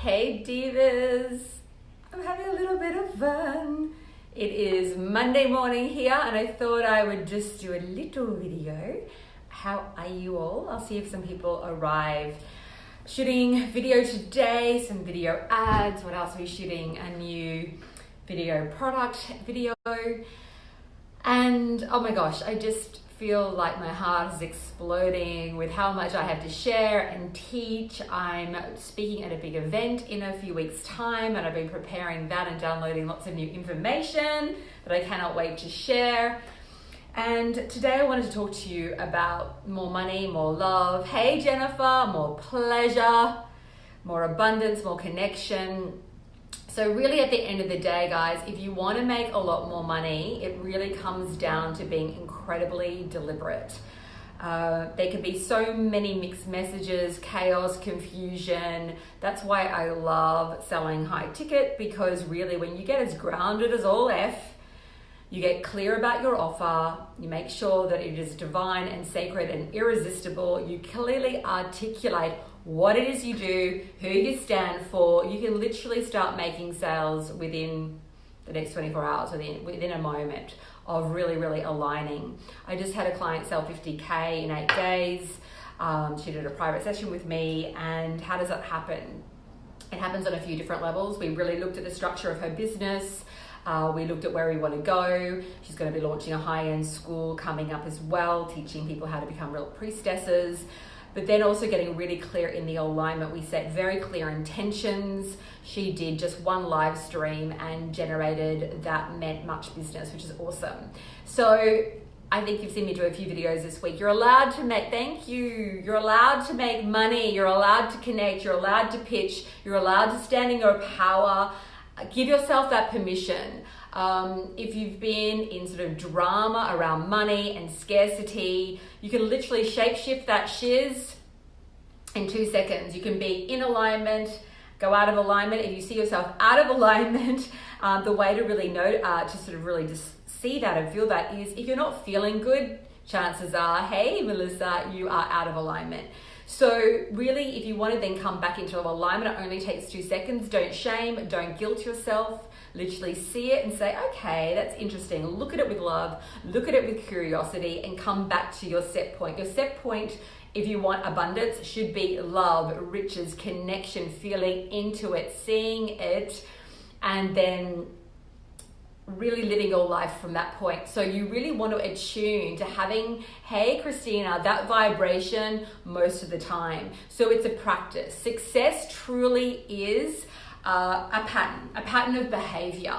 Hey divas, I'm having a little bit of fun. It is Monday morning here and I thought I would just do a little video. How are you all? I'll see if some people arrive. Shooting video today, some video ads. What else are we shooting? A new video product video. And oh my gosh, I just feel like my heart is exploding with how much I have to share and teach. I'm speaking at a big event in a few weeks' time and I've been preparing that and downloading lots of new information that I cannot wait to share. And today I wanted to talk to you about more money, more love. Hey Jennifer, more pleasure, more abundance, more connection. So really at the end of the day, guys, if you want to make a lot more money, it really comes down to being incredibly deliberate. There can be so many mixed messages, chaos, confusion. That's why I love selling high ticket, because really when you get as grounded as all F, you get clear about your offer, you make sure that it is divine and sacred and irresistible, you clearly articulate what it is you do, who you stand for. You can literally start making sales within the next 24 hours, within a moment of really aligning. I just had a client sell 50K in 8 days. She did a private session with me. And how does that happen? It happens on a few different levels. We really looked at the structure of her business. We looked at where we want to go. She's going to be launching a high-end school coming up as well, teaching people how to become real priestesses, but then also getting really clear in the alignment. We set very clear intentions. She did just one live stream and generated that meant much business, which is awesome. So I think you've seen me do a few videos this week. You're allowed to make, thank you. You're allowed to make money. You're allowed to connect. You're allowed to pitch. You're allowed to stand in your power. Give yourself that permission. If you've been in sort of drama around money and scarcity, you can literally shapeshift that shiz in 2 seconds. You can be in alignment, go out of alignment. If you see yourself out of alignment, the way to really know, to sort of really just see that and feel that is if you're not feeling good, chances are, hey Melissa, you are out of alignment. So really, if you want to then come back into alignment, it only takes 2 seconds. Don't shame, don't guilt yourself. Literally see it and say, okay, that's interesting. Look at it with love, look at it with curiosity, and come back to your set point. Your set point, if you want abundance, should be love, riches, connection, feeling into it, seeing it, and then really living your life from that point. So you really want to attune to having, hey Christina, that vibration most of the time. So it's a practice. Success truly is a pattern of behavior.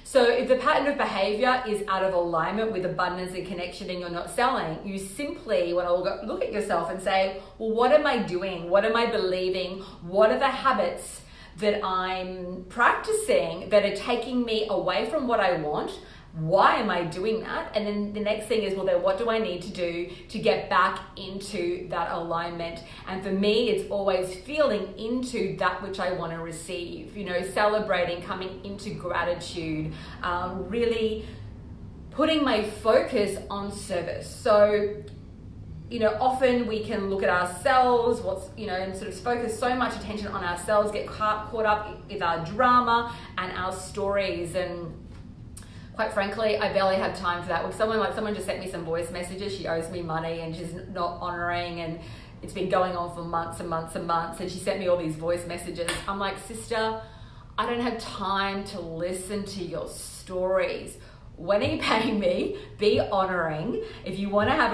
So if the pattern of behavior is out of alignment with abundance and connection and you're not selling, you simply want to look at yourself and say, well, what am I doing? What am I believing? What are the habits that I'm practicing that are taking me away from what I want? Why am I doing that? And then the next thing is, well, then what do I need to do to get back into that alignment? And for me, it's always feeling into that which I want to receive, you know, celebrating, coming into gratitude, really putting my focus on service. So, you know, often we can look at ourselves, and sort of focus so much attention on ourselves, get caught up with our drama and our stories. And quite frankly, I barely have time for that. When someone just sent me some voice messages, she owes me money and she's not honoring, and it's been going on for months and months and months. And she sent me all these voice messages. I'm like, sister, I don't have time to listen to your stories. When are you paying me? Be honoring. If you want to have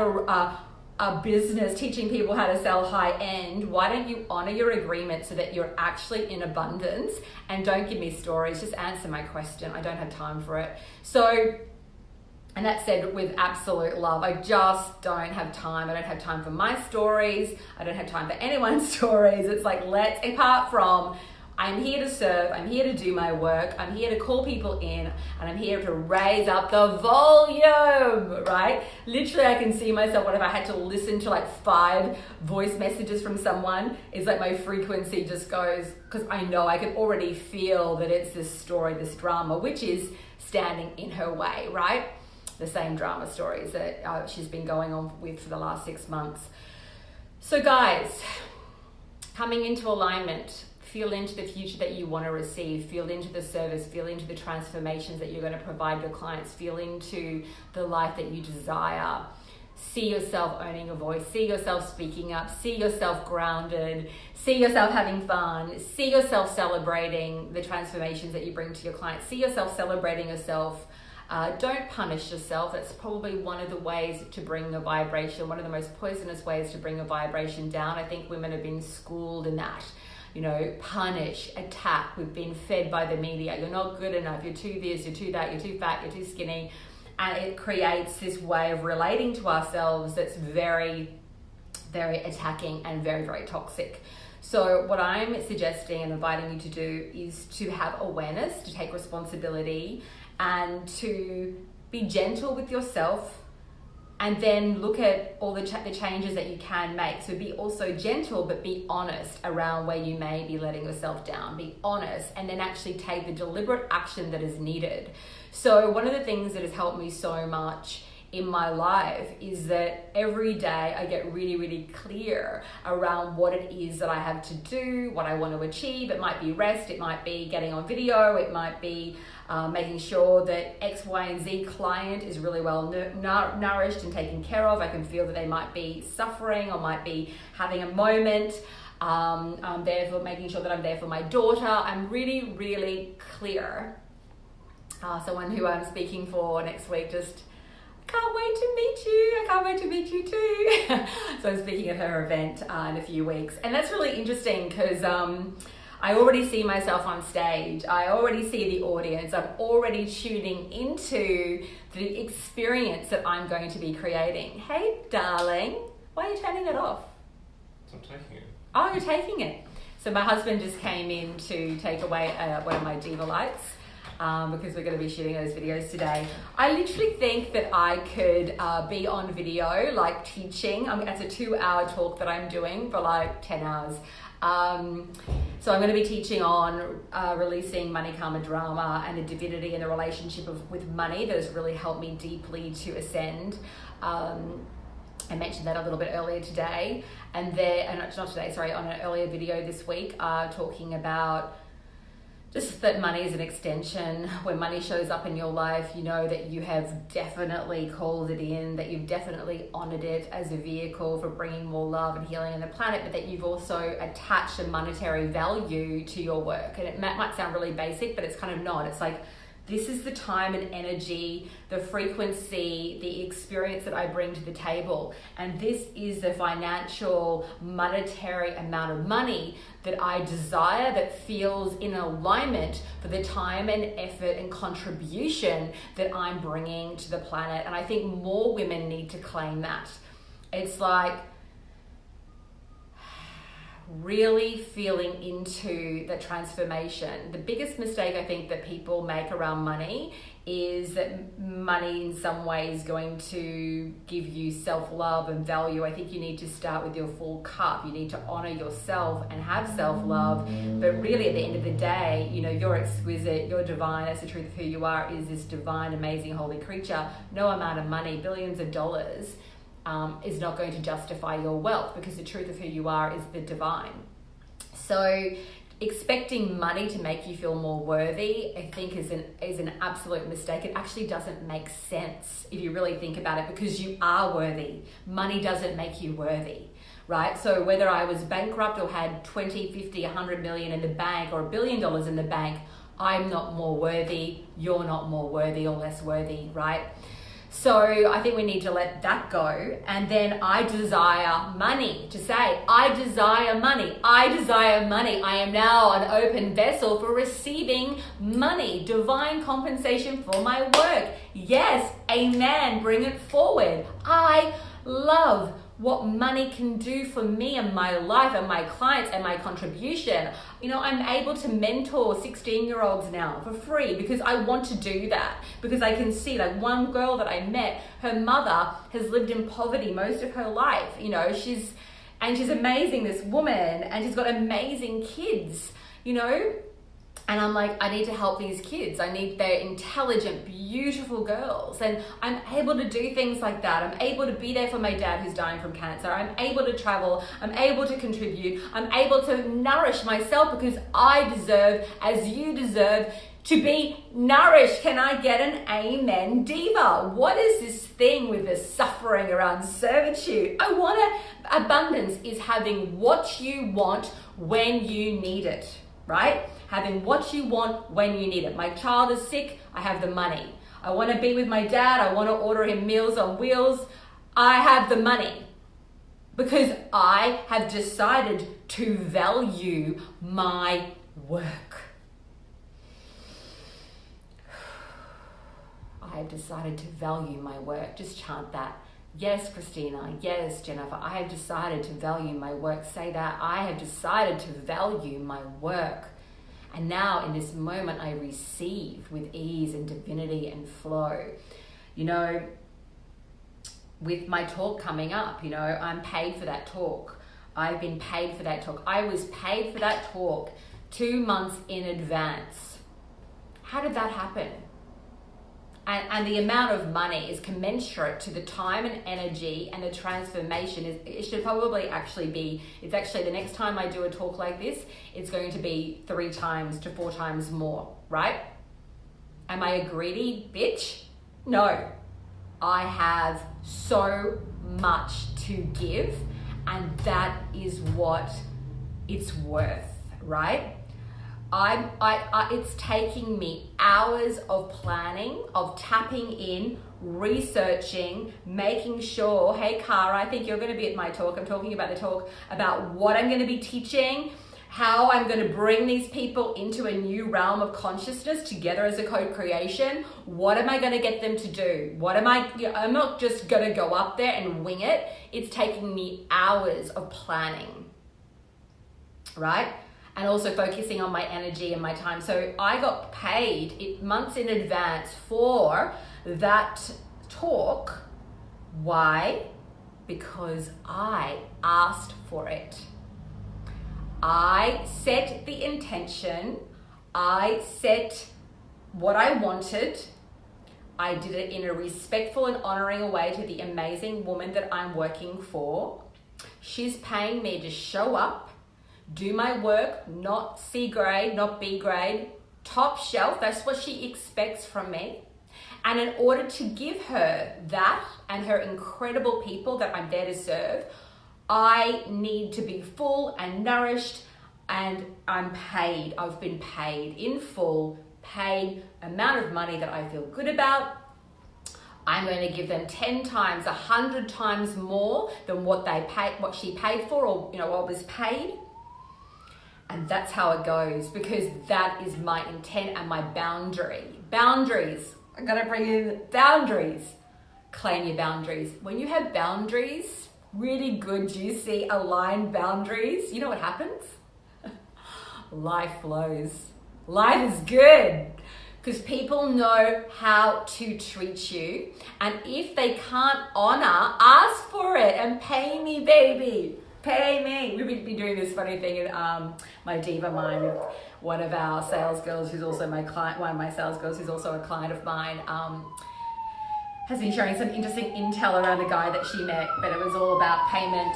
a business teaching people how to sell high end, why don't you honor your agreement so that you're actually in abundance? And don't give me stories, just answer my question. I don't have time for it. So, and that said with absolute love, I just don't have time. I don't have time for my stories. I don't have time for anyone's stories. It's like, apart from, I'm here to serve, I'm here to do my work, I'm here to call people in, and I'm here to raise up the volume, right? Literally, I can see myself, what if I had to listen to like 5 voice messages from someone, it's like my frequency just goes, because I know I can already feel that it's this story, this drama, which is standing in her way, right? The same drama stories that she's been going on with for the last 6 months. So guys, coming into alignment, feel into the future that you want to receive, feel into the service, feel into the transformations that you're going to provide your clients, feel into the life that you desire. See yourself owning a voice, see yourself speaking up, see yourself grounded, see yourself having fun, see yourself celebrating the transformations that you bring to your clients, see yourself celebrating yourself. Don't punish yourself. That's probably one of the ways to bring a vibration, one of the most poisonous ways to bring a vibration down. I think women have been schooled in that. Punish, attack. We've been fed by the media. You're not good enough. You're too this, you're too that, you're too fat, you're too skinny. And it creates this way of relating to ourselves that's very, very attacking and very, very toxic. So what I'm suggesting and inviting you to do is to have awareness, to take responsibility, and to be gentle with yourself, and then look at all the changes that you can make. So be also gentle, but be honest around where you may be letting yourself down. Be honest, and then actually take the deliberate action that is needed. So one of the things that has helped me so much in my life is that every day I get really, really clear around what it is that I have to do, what I want to achieve. It might be rest, it might be getting on video, it might be making sure that X, Y, and Z client is really well nourished and taken care of. I can feel that they might be suffering or might be having a moment. I'm there for making sure that I'm there for my daughter. I'm really, really clear. Someone who I'm speaking for next week just can't wait to meet you. I can't wait to meet you too. So I'm speaking at her event in a few weeks. And that's really interesting because I already see myself on stage. I already see the audience. I'm already tuning into the experience that I'm going to be creating. Hey, darling, why are you turning it off? I'm taking it. Oh, you're taking it. So my husband just came in to take away one of my Diva lights. Because we're going to be shooting those videos today. I literally think that I could be on video, like teaching. It's a 2-hour talk that I'm doing for like 10 hours. So I'm going to be teaching on releasing money, karma, drama, and the divinity and the relationship with money that has really helped me deeply to ascend. I mentioned that a little bit earlier today, on an earlier video this week, talking about just that money is an extension. When money shows up in your life, you know that you have definitely called it in, that you've definitely honored it as a vehicle for bringing more love and healing on the planet, but that you've also attached a monetary value to your work. And it might sound really basic, but it's kind of not. It's like, this is the time and energy, the frequency, the experience that I bring to the table. And this is the financial, monetary amount of money that I desire, that feels in alignment for the time and effort and contribution that I'm bringing to the planet. And I think more women need to claim that. It's like really feeling into the transformation. The biggest mistake I think that people make around money is that money in some way is going to give you self-love and value. I think you need to start with your full cup. You need to honor yourself and have self-love. But really at the end of the day, you're exquisite, you're divine. That's the truth of who you are, is this divine, amazing, holy creature. No amount of money, billions of dollars, is not going to justify your wealth, because the truth of who you are is the divine. So expecting money to make you feel more worthy, I think is an absolute mistake. It actually doesn't make sense if you really think about it, because you are worthy. Money doesn't make you worthy, right? So whether I was bankrupt or had 20, 50, 100 million in the bank, or $1 billion in the bank, I'm not more worthy, you're not more worthy or less worthy, right? So I think we need to let that go. And then I desire money, to say, I desire money. I desire money. I am now an open vessel for receiving money, divine compensation for my work. Yes, amen. Bring it forward. I love what money can do for me and my life and my clients and my contribution. I'm able to mentor 16-year-olds now for free because I want to do that, because I can see, like, one girl that I met, her mother has lived in poverty most of her life. She's amazing, this woman, and she's got amazing kids, And I'm like, I need to help these kids. They're intelligent, beautiful girls. And I'm able to do things like that. I'm able to be there for my dad who's dying from cancer. I'm able to travel. I'm able to contribute. I'm able to nourish myself because I deserve, as you deserve, to be nourished. Can I get an amen, diva? What is this thing with the suffering around servitude? Abundance is having what you want when you need it, right? Having what you want when you need it. My child is sick, I have the money. I want to be with my dad, I want to order him Meals on Wheels, I have the money. Because I have decided to value my work. I have decided to value my work. Just chant that. Yes, Christina. Yes, Jennifer. I have decided to value my work. Say that. I have decided to value my work. And now in this moment, I receive with ease and divinity and flow. You know, with my talk coming up, you know, I'm paid for that talk. I've been paid for that talk. I was paid for that talk 2 months in advance. How did that happen? And the amount of money is commensurate to the time and energy and the transformation. It should probably actually be, it's actually the next time I do a talk like this, it's going to be 3 times to 4 times more, right? Am I a greedy bitch? No. I have so much to give, and that is what it's worth, right? It's taking me hours of planning, of tapping in, researching, making sure, hey Cara, I think you're going to be at my talk. I'm talking about the talk about what I'm going to be teaching, how I'm going to bring these people into a new realm of consciousness together as a co-creation. What am I going to get them to do? I'm not just going to go up there and wing it. It's taking me hours of planning, right? And also focusing on my energy and my time. So I got paid months in advance for that talk. Why? Because I asked for it. I set the intention. I set what I wanted. I did it in a respectful and honoring way to the amazing woman that I'm working for. She's paying me to show up, do my work, not C grade, not B grade, top shelf. That's what she expects from me. And in order to give her that and her incredible people that I'm there to serve, I need to be full and nourished, and I'm paid. I've been paid in full, paid amount of money that I feel good about. I'm going to give them 10 times, 100 times more than what she paid for, or what was paid. And that's how it goes, because that is my intent and my boundary. Boundaries. I'm going to bring in boundaries. Claim your boundaries. When you have boundaries, really good, juicy, aligned boundaries, you know what happens? Life flows. Life is good because people know how to treat you. And if they can't honor, ask for it and pay me, baby. Pay me. We've been doing this funny thing in my Diva Mind with one of our sales girls who's also my client, one of my sales girls who's also a client of mine, has been sharing some interesting intel around a guy that she met, but it was all about payment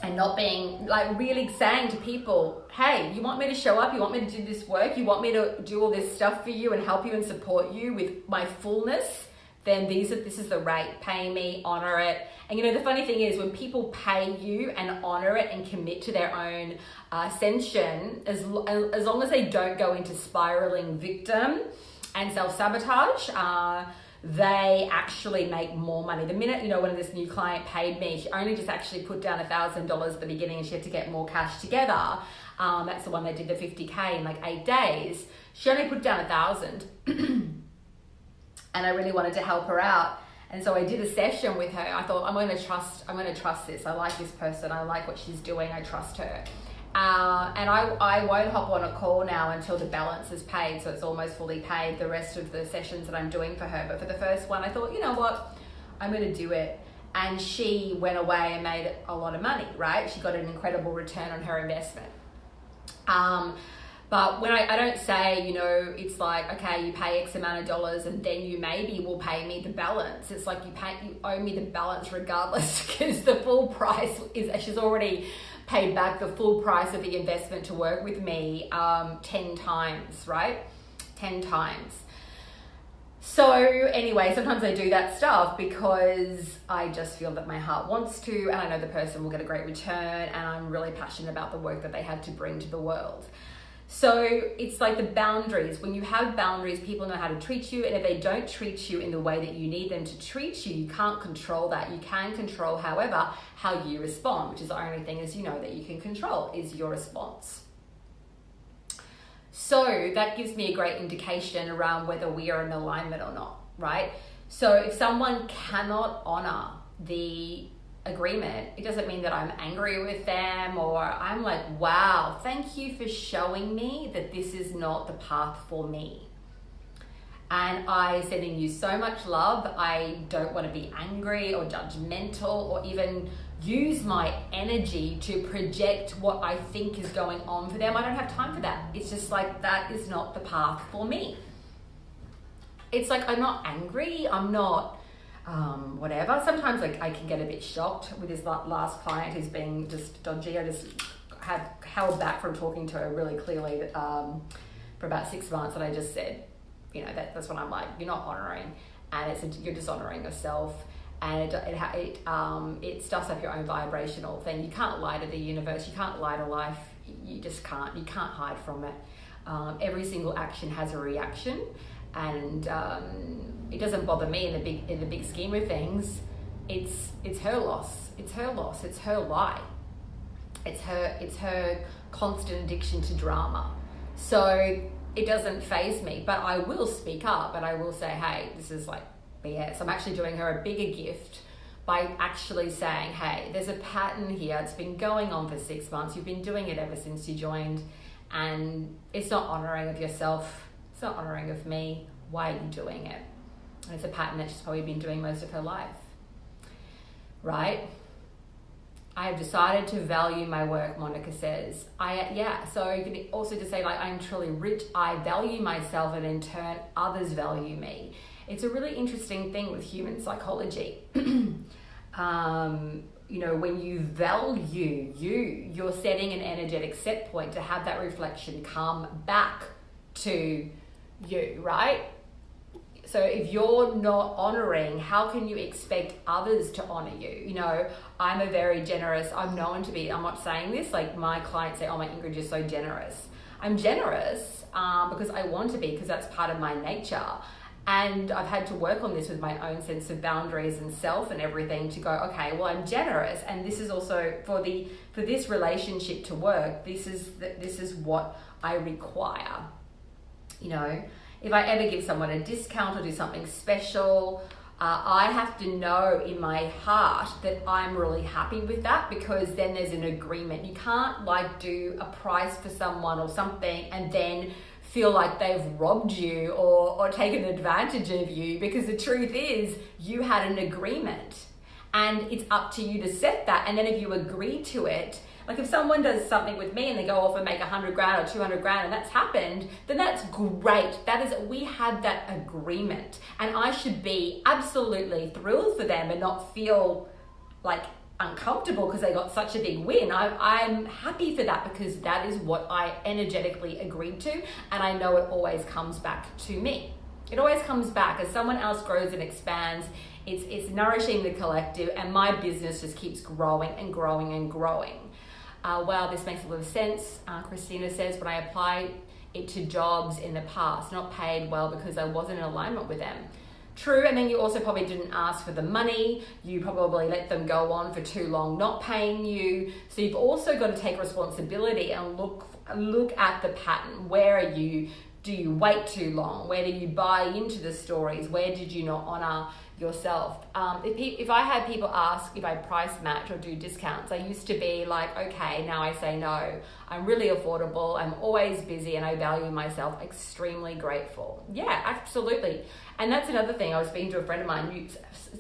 and not being, like, really saying to people, hey, you want me to show up? You want me to do this work? You want me to do all this stuff for you and help you and support you with my fullness? Then this is the rate. Pay me, honor it. And the funny thing is, when people pay you and honor it and commit to their own ascension, as long as they don't go into spiraling victim and self-sabotage, they actually make more money. The minute, when this new client paid me, she only just actually put down $1,000 at the beginning and she had to get more cash together. That's the one that did the 50K in like 8 days. She only put down 1,000. And I really wanted to help her out. And so I did a session with her. I thought, I'm going to trust this. I like this person. I like what she's doing. I trust her. And I won't hop on a call now until the balance is paid. So it's almost fully paid, the rest of the sessions that I'm doing for her. But for the first one, I thought, you know what? I'm going to do it. And she went away and made a lot of money, right? She got an incredible return on her investment. But But when I don't say, you know, it's like, okay, you pay X amount of dollars and then you maybe will pay me the balance. It's like you owe me the balance regardless, because the full price she's already paid back the full price of the investment to work with me 10 times, right? 10 times. So anyway, sometimes I do that stuff because I just feel that my heart wants to, and I know the person will get a great return, and I'm really passionate about the work that they have to bring to the world. So it's like the boundaries. When you have boundaries, people know how to treat you, and if they don't treat you in the way that you need them to treat you, you can't control that. You can control, however, how you respond, which is the only thing, as you know, that you can control is your response. So that gives me a great indication around whether we are in alignment or not, right? So if someone cannot honor the agreement, it doesn't mean that I'm angry with them or I'm like, wow, thank you for showing me that this is not the path for me. And I sending you so much love. I don't want to be angry or judgmental or even use my energy to project what I think is going on for them. I don't have time for that. It's just like, that is not the path for me. It's like, I'm not angry. I'm not whatever. Sometimes like I can get a bit shocked with this last client who's being just dodgy. I just have held back from talking to her really clearly for about 6 months, and I just said, you know, that's when I'm like, you're not honoring, and you're dishonoring yourself, and it stuffs up your own vibrational thing. You can't lie to the universe. You can't lie to life. You just can't. You can't hide from it. Every single action has a reaction, and it doesn't bother me in the big scheme of things. It's her loss. It's her loss. It's her lie. It's her constant addiction to drama. So it doesn't faze me, but I will speak up and I will say, hey, this is like BS. I'm actually doing her a bigger gift by actually saying, hey, there's a pattern here. It's been going on for 6 months. You've been doing it ever since you joined, and it's not honoring of yourself. It's not honoring of me. Why are you doing it? And it's a pattern that she's probably been doing most of her life, right? I have decided to value my work, Monica says. So you can also just say, like, I'm truly rich. I value myself, and in turn, others value me. It's a really interesting thing with human psychology. You know, when you value you're setting an energetic set point to have that reflection come back to you, right? So if you're not honoring, how can you expect others to honor you? You know, I'm a very generous, I'm known to be, I'm not saying this, like my clients say, oh my Ingrid, you're so generous. I'm generous because I want to be, because that's part of my nature. And I've had to work on this with my own sense of boundaries and self and everything to go, okay, well, I'm generous. And this is also for this relationship to work, this is what I require. You know, if I ever give someone a discount or do something special, I have to know in my heart that I'm really happy with that, because then there's an agreement. You can't like do a price for someone or something and then feel like they've robbed you or taken advantage of you, because the truth is you had an agreement and it's up to you to set that. And then if you agree to it, like if someone does something with me and they go off and make 100 grand or 200 grand and that's happened, then that's great. We had that agreement, and I should be absolutely thrilled for them and not feel like uncomfortable because they got such a big win. I'm happy for that, because that is what I energetically agreed to, and I know it always comes back to me. It always comes back as someone else grows and expands. It's nourishing the collective, and my business just keeps growing and growing and growing. Wow, this makes a lot of sense. Christina says, when I applied it to jobs in the past, not paid well because I wasn't in alignment with them. True, and then you also probably didn't ask for the money. You probably let them go on for too long, not paying you. So you've also got to take responsibility and look at the pattern. Where are you? Do you wait too long? Where do you buy into the stories? Where did you not honor yourself? If I had people ask if I price match or do discounts, I used to be like, okay, now I say no. I'm really affordable. I'm always busy, and I value myself. Extremely grateful. Yeah, absolutely. And that's another thing. I was speaking to a friend of mine.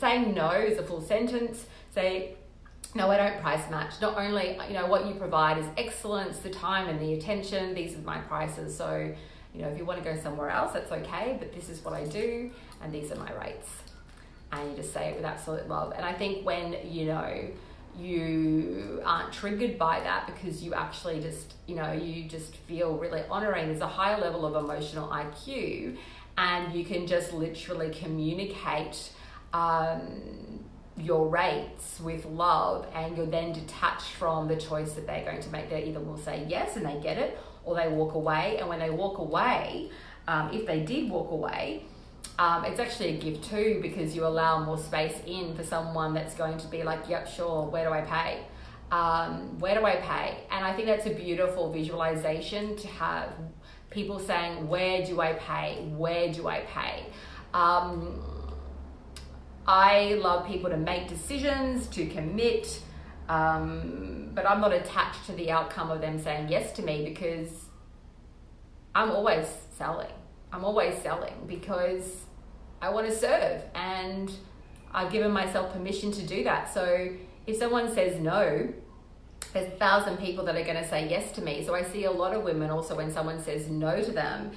Saying no is a full sentence. Say, No, I don't price match. Not only, what you provide is excellence, the time and the attention. These are my prices. So, if you want to go somewhere else, that's okay. But this is what I do, and these are my rates. And you just say it with absolute love. And I think when, you aren't triggered by that because you actually just, you just feel really honoring. There's a higher level of emotional IQ, and you can just literally communicate your rates with love, and you're then detached from the choice that they're going to make. They either will say yes and they get it, or they walk away. And when they walk away, if they did walk away, it's actually a gift too, because you allow more space in for someone that's going to be like, yep, sure, where do I pay? Where do I pay? And I think that's a beautiful visualization to have people saying, where do I pay? Where do I pay? I love people to make decisions, to commit, but I'm not attached to the outcome of them saying yes to me, because I'm always selling. I'm always selling because I want to serve, and I've given myself permission to do that. So if someone says no, there's 1,000 people that are going to say yes to me. So I see a lot of women also, when someone says no to them,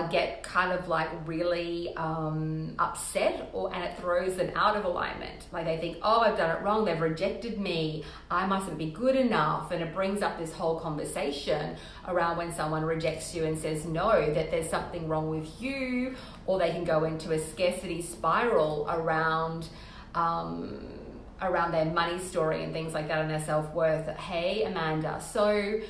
get kind of like really upset, and it throws them out of alignment. Like they think, oh, I've done it wrong, they've rejected me, I mustn't be good enough. And it brings up this whole conversation around when someone rejects you and says no, that there's something wrong with you, or they can go into a scarcity spiral around their money story and things like that, and their self-worth. Hey, Amanda. So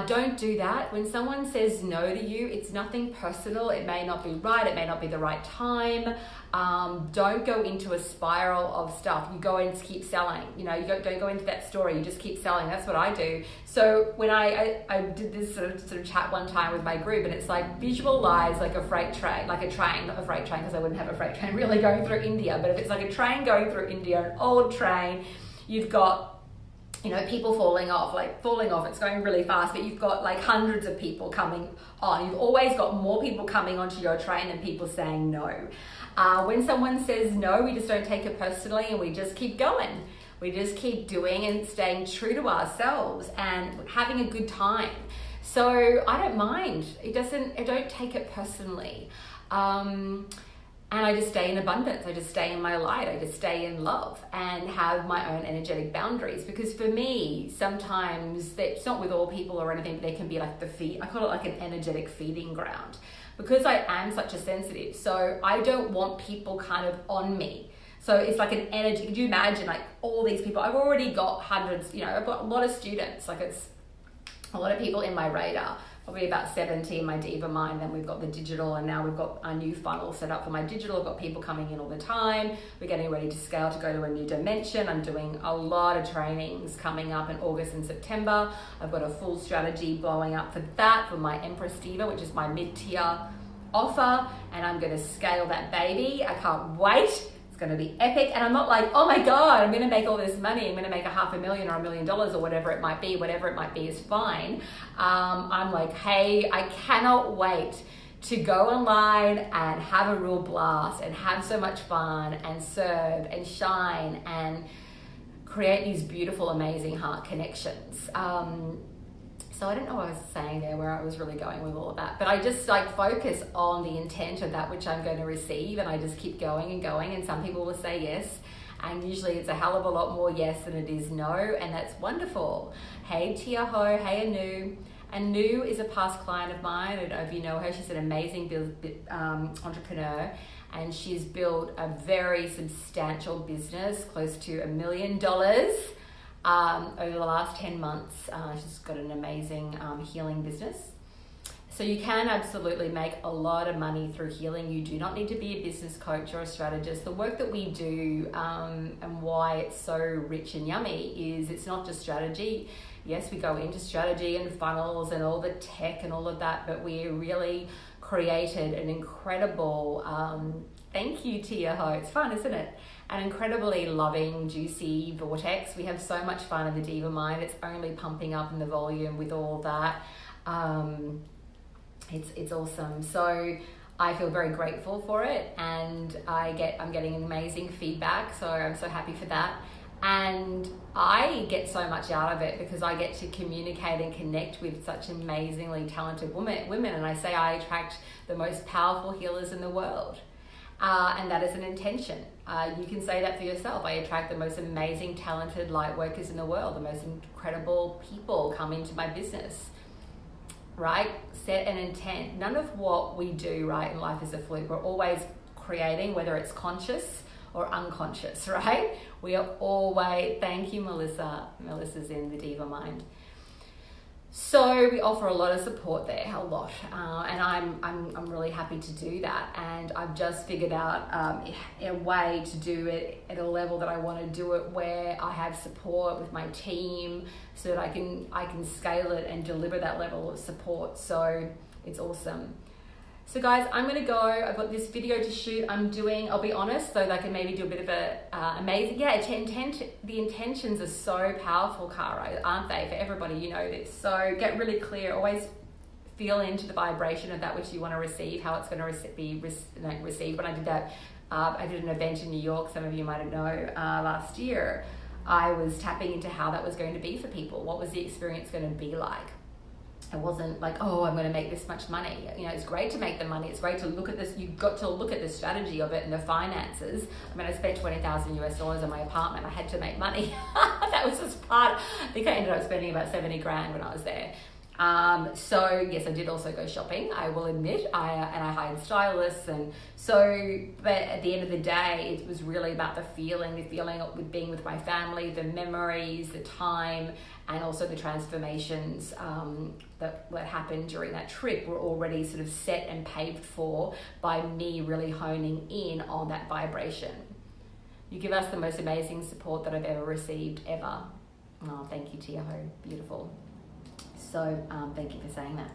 don't do that. When someone says no to you, it's nothing personal. It may not be right. It may not be the right time. Don't go into a spiral of stuff. You go and keep selling. Don't go into that story. You just keep selling. That's what I do. So when I did this sort of chat one time with my group, and it's like, visualize like a freight train, like a train, not a freight train, because I wouldn't have a freight train really going through India. But if it's like a train going through India, an old train, you've got people falling off, it's going really fast, but you've got like hundreds of people coming on. You've always got more people coming onto your train than people saying no. When someone says no, we just don't take it personally, and we just keep going. We just keep doing and staying true to ourselves and having a good time. So I don't mind. I don't take it personally. And I just stay in abundance. I just stay in my light. I just stay in love and have my own energetic boundaries. Because for me, sometimes it's not with all people or anything, but there can be like I call it like an energetic feeding ground. Because I am such a sensitive, so I don't want people kind of on me. So it's like an energy. Could you imagine like all these people? I've already got hundreds, I've got a lot of students. Like it's a lot of people in my radar. Probably about 70 in my Diva Mind. Then we've got the digital, and now we've got a new funnel set up for my digital. I've got people coming in all the time. We're getting ready to scale to go to a new dimension. I'm doing a lot of trainings coming up in August and September. I've got a full strategy blowing up for that, for my Empress Diva, which is my mid-tier offer, and I'm going to scale that baby. I can't wait. Going to be epic. And I'm not like, oh my God, I'm going to make all this money. I'm going to make $500,000 or $1 million or whatever it might be. Whatever it might be is fine. I'm like, hey, I cannot wait to go online and have a real blast and have so much fun and serve and shine and create these beautiful, amazing heart connections. So I don't know what I was saying there, where I was really going with all of that. But I just like focus on the intent of that which I'm going to receive, and I just keep going and going. And some people will say yes, and usually it's a hell of a lot more yes than it is no, and that's wonderful. Hey Tia Ho, hey Anu. Anu is a past client of mine. I don't know if you know her. She's an amazing entrepreneur, and she's built a very substantial business, close to $1 million. Over the last 10 months. She's got an amazing healing business. So you can absolutely make a lot of money through healing. You do not need to be a business coach or a strategist. The work that we do and why it's so rich and yummy is it's not just strategy. Yes, we go into strategy and funnels and all the tech and all of that, but we really created an incredible, thank you Tia Ho, it's fun, isn't it? An incredibly loving, juicy vortex. We have so much fun in the Diva Mind. It's only pumping up in the volume with all that. It's awesome. So I feel very grateful for it, and I'm getting amazing feedback. So I'm so happy for that. And I get so much out of it because I get to communicate and connect with such amazingly talented women. And I say I attract the most powerful healers in the world. And that is an intention. You can say that for yourself. I attract the most amazing, talented light workers in the world. The most incredible people come into my business, right? Set an intent. None of what we do, right, in life is a fluke. We're always creating, whether it's conscious or unconscious, right? We are always, thank you, Melissa. Melissa's in the Diva Mind. So we offer a lot of support there, a lot, and I'm really happy to do that. And I've just figured out a way to do it at a level that I want to do it, where I have support with my team, so that I can scale it and deliver that level of support. So it's awesome. So guys, I'm gonna go. I've got this video to shoot. I'll be honest, so that I can maybe do a bit of a amazing, the intentions are so powerful, Cara, aren't they, for everybody? You know this. So get really clear, always feel into the vibration of that which you want to receive, how it's going to be received. When I did that, I did an event in New York, some of you might know, last year. I was tapping into how that was going to be for people. What was the experience going to be like? It wasn't like, oh, I'm going to make this much money. You know, it's great to make the money. It's great to look at this. You've got to look at the strategy of it and the finances. I mean, I spent $20,000 US on my apartment. I had to make money. That was just part. I think I ended up spending about 70 grand when I was there. So yes, I did also go shopping, I will admit, I hired stylists, and so, but at the end of the day, it was really about the feeling with being with my family, the memories, the time, and also the transformations that happened during that trip were already sort of set and paved for by me really honing in on that vibration. You give us the most amazing support that I've ever received, ever. Oh, thank you, Tiaho, beautiful. So thank you for saying that.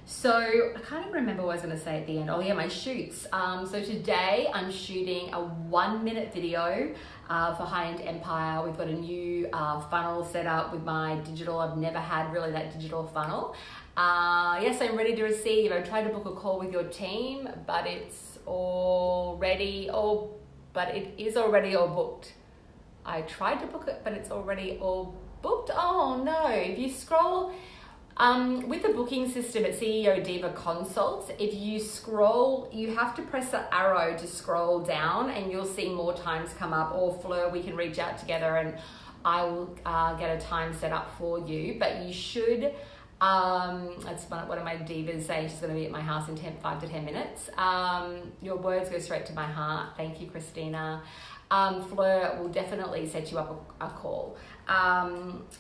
So I can't even remember what I was going to say at the end. Oh yeah, my shoots. So today I'm shooting a 1-minute video for High-End Empire. We've got a new funnel set up with my digital. I've never had really that digital funnel. Yes, I'm ready to receive. I tried to book a call with your team, but it is already all booked. I tried to book it, but it's already all booked. Oh no, if you scroll, with the booking system at CEO Diva Consults, if you scroll, you have to press the arrow to scroll down and you'll see more times come up, or Fleur, we can reach out together and I will get a time set up for you. But you should, that's one of my divas saying she's going to be at my house in 5 to 10 minutes. Your words go straight to my heart. Thank you, Christina. Fleur will definitely set you up a call.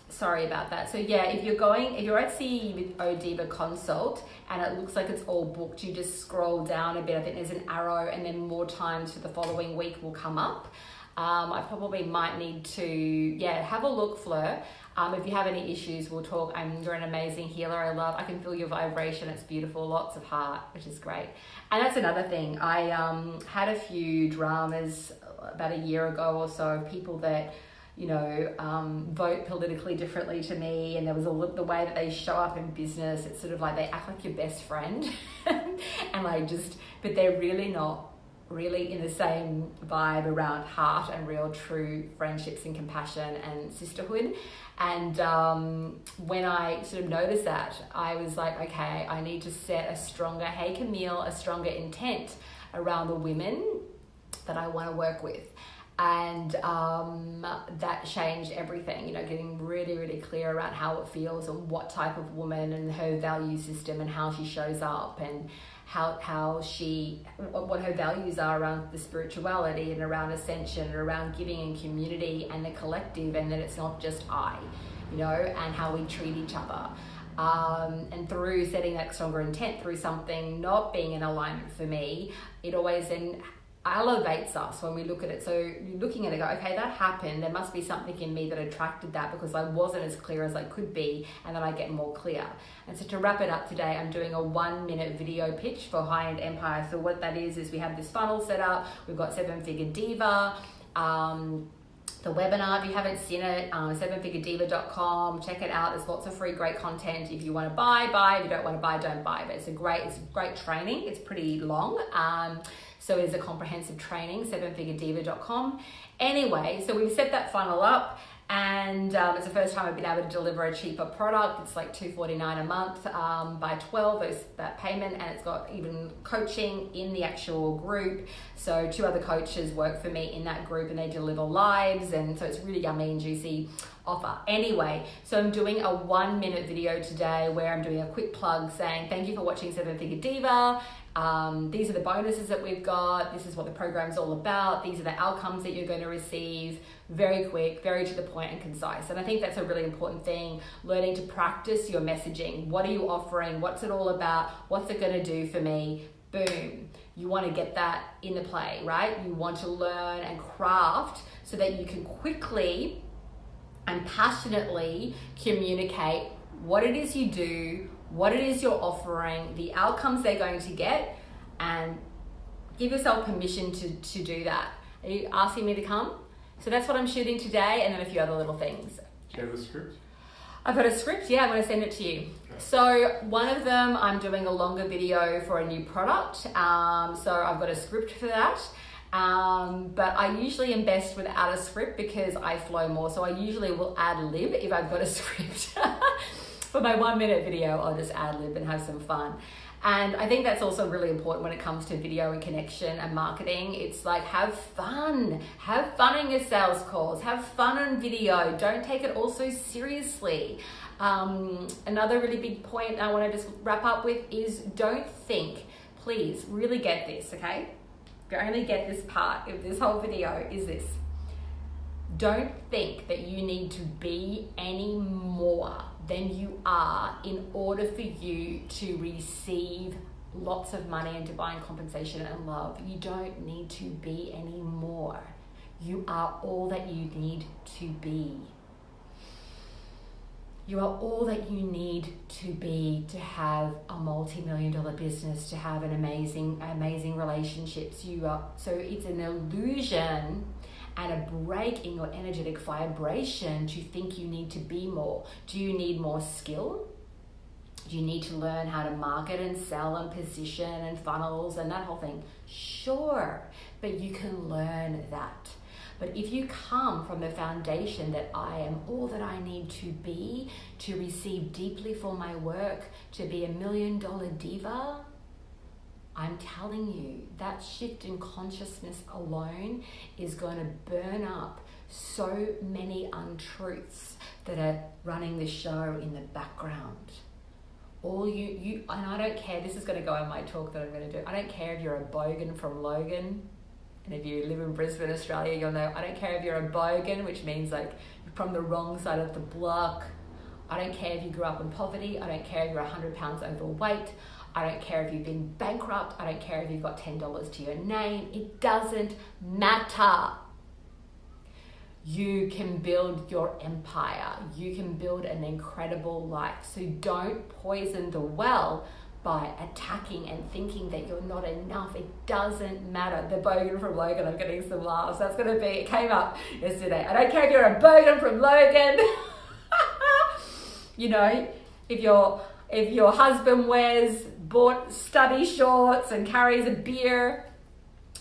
Sorry about that. So yeah, if you're at CEO Diva Consult and it looks like it's all booked, you just scroll down a bit. I think there's an arrow, and then more times for the following week will come up. I probably might need to, have a look, Fleur. If you have any issues, we'll talk. You're an amazing healer. I can feel your vibration. It's beautiful. Lots of heart, which is great. And that's another thing. I had a few dramas about a year ago or so, people that, vote politically differently to me, and there was the way that they show up in business. It's sort of like they act like your best friend, but they're really not really in the same vibe around heart and real true friendships and compassion and sisterhood. And when I sort of noticed that, I was like, okay, I need to set a stronger intent around the women that I want to work with. And that changed everything, getting really, really clear around how it feels and what type of woman and her value system and how she shows up, and what her values are around the spirituality and around ascension and around giving and community and the collective, and that it's not just and how we treat each other. And through setting that stronger intent, through something not being in alignment for me, it always then elevates us when we look at it. So you're looking at it, go, okay, that happened. There must be something in me that attracted that, because I wasn't as clear as I could be, and then I get more clear. And so to wrap it up today, I'm doing a 1-minute video pitch for High-End Empire. So what that is we have this funnel set up. We've got 7-Figure Diva. the webinar. If you haven't seen it, 7figurediva.com, check it out. There's lots of free great content. If you want to buy. If you don't want to buy, don't buy. But it's great training. It's pretty long. So it's a comprehensive training, 7figurediva.com. Anyway, so we've set that funnel up, and it's the first time I've been able to deliver a cheaper product. It's like $249 a month by 12 is that payment, and it's got even coaching in the actual group. So 2 other coaches work for me in that group, and they deliver lives, and so it's really yummy and juicy offer. Anyway, so I'm doing a 1-minute video today where I'm doing a quick plug saying thank you for watching 7-Figure Diva. These are the bonuses that we've got. This is what the program's all about. These are the outcomes that you're going to receive. Very quick, very to the point and concise. And I think that's a really important thing, learning to practice your messaging. What are you offering? What's it all about? What's it going to do for me? Boom. You want to get that in the play, right? You want to learn and craft so that you can quickly and passionately communicate what it is you do, what it is you're offering, the outcomes they're going to get, and give yourself permission to do that. Are you asking me to come? So that's what I'm shooting today, and then a few other little things. Do you have the script? I've got a script, yeah, I'm going to send it to you. Okay. So one of them, I'm doing a longer video for a new product. So I've got a script for that. But I usually am best without a script because I flow more. So I usually will ad lib if I've got a script. For my 1-minute video, I'll just ad lib and have some fun. And I think that's also really important when it comes to video and connection and marketing. It's like, have fun in your sales calls, have fun on video. Don't take it all so seriously. Another really big point I want to just wrap up with is don't think, please really get this, okay? You only get this part of this whole video is this. Don't think that you need to be any more than you are in order for you to receive lots of money and divine compensation and love. You don't need to be any more. You are all that you need to be. You are all that you need to be to have a multi-million-dollar business, to have an amazing relationships. So it's an illusion and a break in your energetic vibration to think you need to be more. Do you need more skill? Do you need to learn how to market and sell and position and funnels and that whole thing? Sure, but you can learn that. But if you come from the foundation that I am all that I need to be to receive deeply for my work, to be $1 million diva, I'm telling you, that shift in consciousness alone is going to burn up so many untruths that are running the show in the background. All you, and I don't care, this is going to go in my talk that I'm going to do. I don't care if you're a bogan from Logan, and if you live in Brisbane, Australia, you'll know. I don't care if you're a bogan, which means like you're from the wrong side of the block. I don't care if you grew up in poverty. I don't care if you're 100 pounds overweight. I don't care if you've been bankrupt. I don't care if you've got $10 to your name. It doesn't matter. You can build your empire. You can build an incredible life. So don't poison the well by attacking and thinking that you're not enough. It doesn't matter. The bogan from Logan, I'm getting some laughs. That's going to be, it came up yesterday. I don't care if you're a bogan from Logan. You know, if your husband bought stubby shorts and carries a beer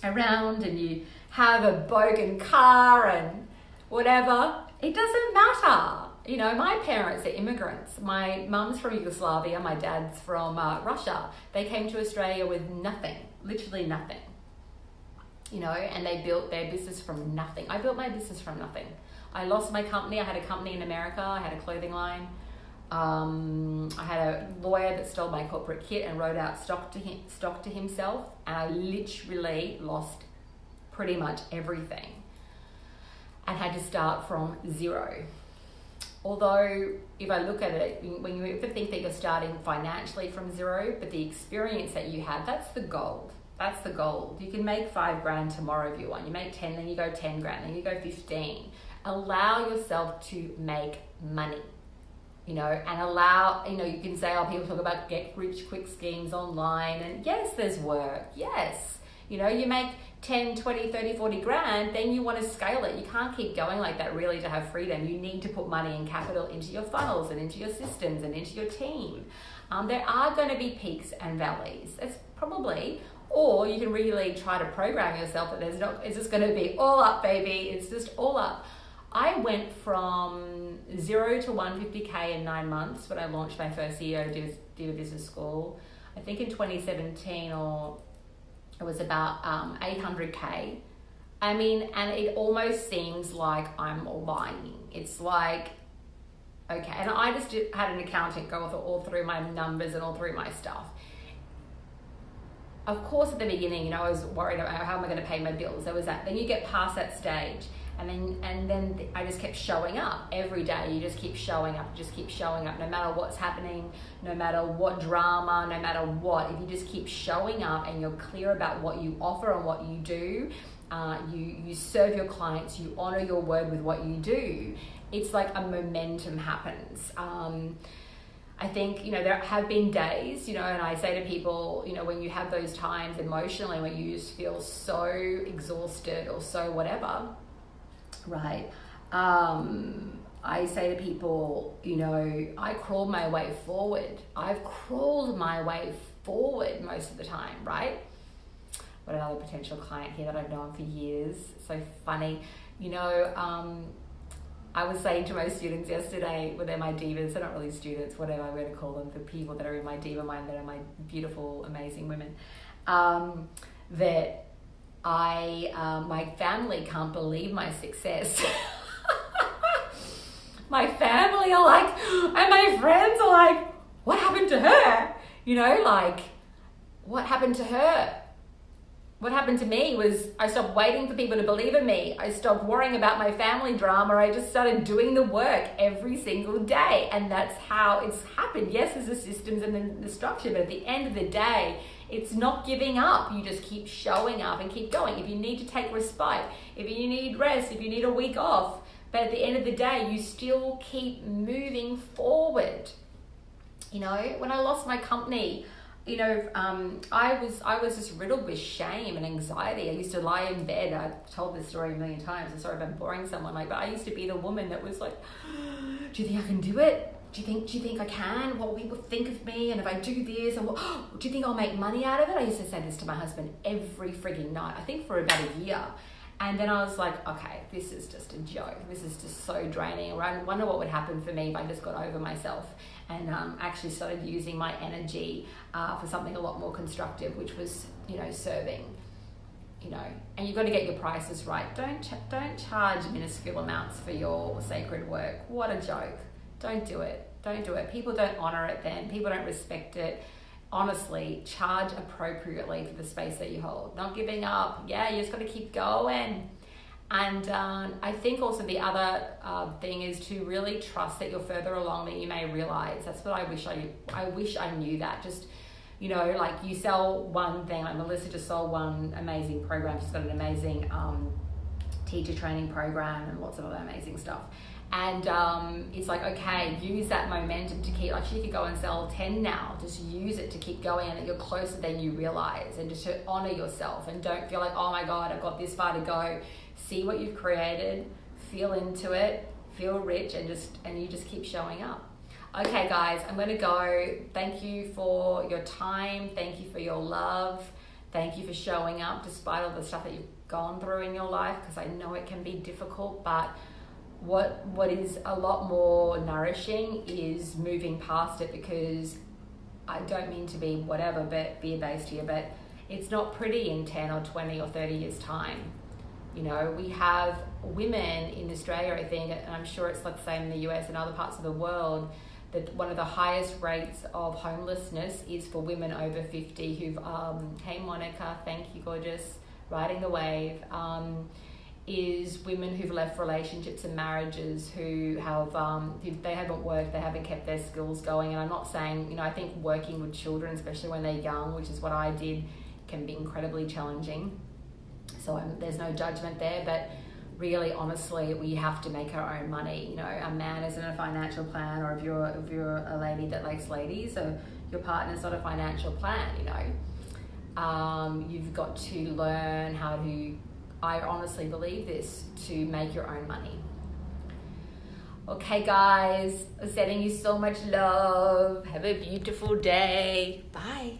around and you have a bogan car and whatever, it doesn't matter. You know, my parents are immigrants. My mum's from Yugoslavia, my dad's from Russia. They came to Australia with nothing, literally nothing. You know, and they built their business from nothing. I built my business from nothing. I lost my company. I had a company in America. I had a clothing line. I had a lawyer that stole my corporate kit and wrote out stock to himself, and I literally lost pretty much everything and had to start from zero. Although, if I look at it, when you ever think that you're starting financially from zero, but the experience that you have, that's the gold. That's the gold. You can make $5,000 tomorrow if you want. You make 10, then you go 10 grand, then you go 15. Allow yourself to make money. You know, and allow, you know, you can say, oh, people talk about get rich quick schemes online, and yes, there's work. Yes, You know, you make 10, 20, 30, 40 grand, then you want to scale it. You can't keep going like that really to have freedom. You need to put money and capital into your funnels and into your systems and into your team. There are going to be peaks and valleys. It's probably, or you can really try to program yourself that it's just going to be all up, baby. It's just all up. I went from 0 to 150K in 9 months when I launched my first CEO Diva Business School. I think in 2017, or it was about 800K. I mean, and it almost seems like I'm lying. It's like, okay. And I just had an accountant go all through my numbers and all through my stuff. Of course, at the beginning, you know, I was worried about how am I going to pay my bills. There was that. Then you get past that stage. And then I just kept showing up every day. You just keep showing up, no matter what's happening, no matter what drama, no matter what. If you just keep showing up and you're clear about what you offer and what you do, you serve your clients, you honor your word with what you do, it's like a momentum happens. I think, you know, there have been days, you know, and I say to people, you know, when you have those times emotionally when you just feel so exhausted or so whatever, right? I say to people, you know, I crawled my way forward. I've crawled my way forward most of the time, right? What another potential client here that I've known for years. So funny. You know, I was saying to my students yesterday, well, they're my divas, they're not really students, whatever I'm going to call them, the people that are in my diva mind, that are my beautiful, amazing women, that my family can't believe my success. My family are like, and my friends are like, what happened to her? You know, like, what happened to her? What happened to me was I stopped waiting for people to believe in me. I stopped worrying about my family drama. I just started doing the work every single day. And that's how it's happened. Yes, there's the systems and the structure, but at the end of the day, it's not giving up. You just keep showing up and keep going. If you need to take respite, if you need rest, if you need a week off, but at the end of the day, you still keep moving forward. You know, when I lost my company, you know, I was just riddled with shame and anxiety. I used to lie in bed. I've told this story a million times. I'm sorry if I'm boring someone, like, but I used to be the woman that was like, do you think I can do it? Do you think I can? What will people think of me? And if I do this, and do you think I'll make money out of it? I used to say this to my husband every frigging night, I think for about a year. And then I was like, okay, this is just a joke. This is just so draining. I wonder what would happen for me if I just got over myself and actually started using my energy for something a lot more constructive, which was, you know, serving, you know. And you've got to get your prices right. Don't charge minuscule amounts for your sacred work. What a joke. Don't do it. Don't do it. People don't honor it then. People don't respect it. Honestly, charge appropriately for the space that you hold. Not giving up. Yeah, you just got to keep going. And I think also the other thing is to really trust that you're further along than you may realize. That's what I wish I knew that. Just, you know, like you sell one thing. Like Melissa just sold one amazing program. She's got an amazing teacher training program and lots of other amazing stuff. And it's like, okay, use that momentum to keep, like she could go and sell 10 now. Just use it to keep going and that you're closer than you realize, and just to honor yourself and don't feel like, oh my God, I've got this far to go. See what you've created, feel into it, feel rich, and you just keep showing up. Okay guys, I'm gonna go. Thank you for your time. Thank you for your love. Thank you for showing up despite all the stuff that you've gone through in your life, because I know it can be difficult, but what is a lot more nourishing is moving past it, because I don't mean to be whatever, but fear-based here, but it's not pretty in 10 or 20 or 30 years time. You know, we have women in Australia, I think, and I'm sure it's like the same in the US and other parts of the world, that one of the highest rates of homelessness is for women over 50 who've, hey Monica, thank you, gorgeous, riding the wave, is women who've left relationships and marriages who have, they haven't worked, they haven't kept their skills going. And I'm not saying, you know, I think working with children, especially when they're young, which is what I did, can be incredibly challenging. So there's no judgment there, but really, honestly, we have to make our own money. You know, a man isn't a financial plan, or if you're a lady that likes ladies, so your partner's not a financial plan, you know. You've got to learn how to, I honestly believe this, to make your own money. Okay, guys, I'm sending you so much love. Have a beautiful day. Bye.